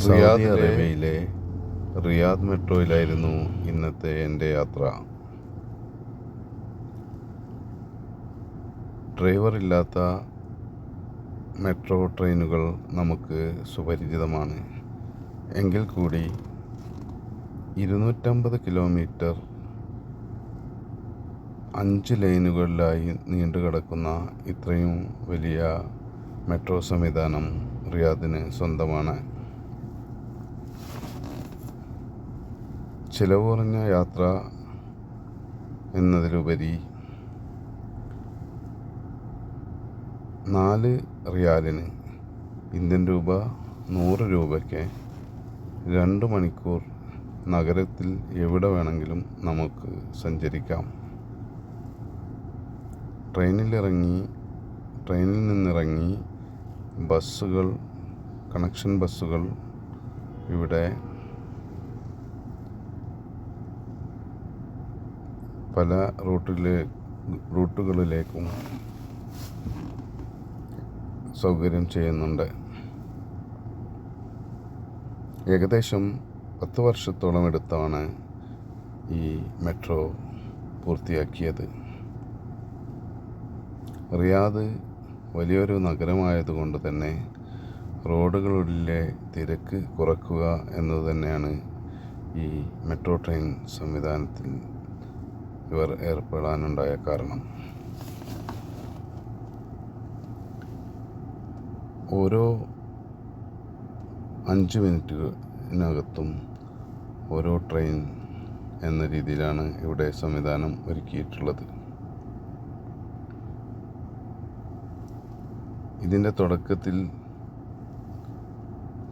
Saudi അറേബ്യയിലെ Riyadh മെട്രോയിലായിരുന്നു ഇന്നത്തെ എൻ്റെ യാത്ര. ഡ്രൈവറില്ലാത്ത മെട്രോ ട്രെയിനുകൾ നമുക്ക് സുപരിചിതമാണ്. എങ്കിൽ കൂടി 250 കിലോമീറ്റർ 5 ലൈനുകളിലായി നീണ്ടുകിടക്കുന്ന ഇത്രയും വലിയ മെട്രോ സംവിധാനം റിയാദിന് സ്വന്തമാണ്. ചിലവ് കുറഞ്ഞ യാത്ര എന്നതിലുപരി 4 റിയാലിന് ഇന്ത്യൻ രൂപ 100 രൂപയ്ക്ക് 2 മണിക്കൂർ നഗരത്തിൽ എവിടെ വേണമെങ്കിലും നമുക്ക് സഞ്ചരിക്കാം. ട്രെയിനിൽ നിന്നിറങ്ങി കണക്ഷൻ ബസ്സുകൾ ഇവിടെ പല റൂട്ടുകളിലേക്കും സൗകര്യം ചെയ്യുന്നുണ്ട്. ഏകദേശം 10 വർഷത്തോളം എടുത്താണ് ഈ മെട്രോ പൂർത്തിയാക്കിയത്. റിയാദ് വലിയൊരു നഗരമായതുകൊണ്ട് തന്നെ റോഡുകളിലെ തിരക്ക് കുറയ്ക്കുക എന്നത് തന്നെയാണ് ഈ മെട്രോ ട്രെയിൻ സംവിധാനത്തിൽ ഇവർ ഏർപ്പെടാനുണ്ടായ കാരണം. ഓരോ 5 മിനിറ്റിനകത്തും ഓരോ ട്രെയിൻ എന്ന രീതിയിലാണ് ഇവിടെ സംവിധാനം ഒരുക്കിയിട്ടുള്ളത്. ഇതിൻ്റെ തുടക്കത്തിൽ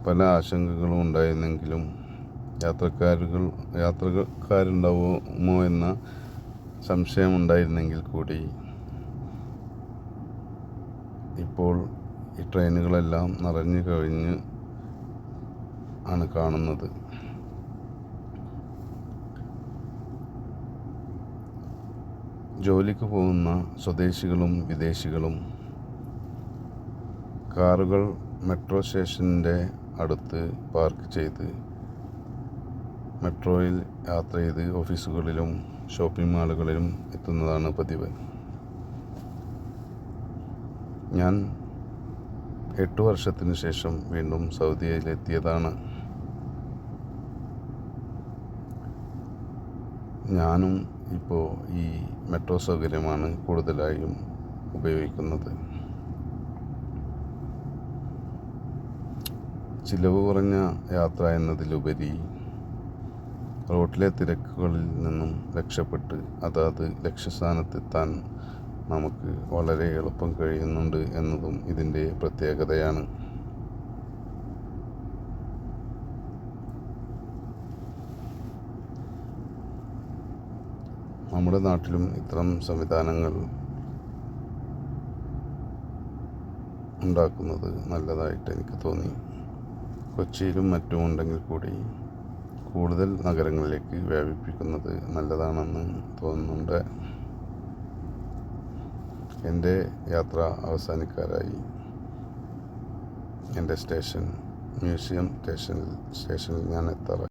പല ആശങ്കകളും ഉണ്ടായിരുന്നെങ്കിലും യാത്രക്കാരുണ്ടാവുമോ എന്ന സംശയമുണ്ടായിരുന്നെങ്കിൽ കൂടി ഇപ്പോൾ ഈ ട്രെയിനുകളെല്ലാം നിറഞ്ഞു കഴിഞ്ഞ് ആണ് കാണുന്നത്. ജോലിക്ക് പോകുന്ന സ്വദേശികളും വിദേശികളും കാറുകൾ മെട്രോ സ്റ്റേഷൻ്റെ അടുത്ത് പാർക്ക് ചെയ്ത് മെട്രോയിൽ യാത്ര ചെയ്ത് ഓഫീസുകളിലും ഷോപ്പിംഗ് മാളുകളിലും എത്തുന്നതാണ് പതിവ്. ഞാൻ 8 വർഷത്തിന് ശേഷം വീണ്ടും സൗദിയിലെത്തിയതാണ്. ഞാനും ഇപ്പോൾ ഈ മെട്രോ സൗകര്യമാണ് കൂടുതലായും ഉപയോഗിക്കുന്നത്. ചിലവ് കുറഞ്ഞ യാത്ര എന്നതിലുപരി റോഡിലെ തിരക്കുകളിൽ നിന്നും രക്ഷപ്പെട്ട് അതാത് ലക്ഷ്യസ്ഥാനത്തെത്താൻ നമുക്ക് വളരെ എളുപ്പം കഴിയുന്നുണ്ട് എന്നതും ഇതിൻ്റെ പ്രത്യേകതയാണ്. നമ്മുടെ നാട്ടിലും ഇത്തരം സംവിധാനങ്ങൾ ഉണ്ടാക്കുന്നത് നല്ലതായിട്ട് എനിക്ക് തോന്നി. കൊച്ചിയിലും മറ്റും ഉണ്ടെങ്കിൽ കൂടി കൂടുതൽ നഗരങ്ങളിലേക്ക് വ്യാപിപ്പിക്കുന്നത് നല്ലതാണെന്ന് തോന്നുന്നുണ്ട്. എൻ്റെ യാത്ര അവസാനിക്കാറായി. എൻ്റെ മ്യൂസിയം സ്റ്റേഷനിൽ ഞാൻ എത്താറായി.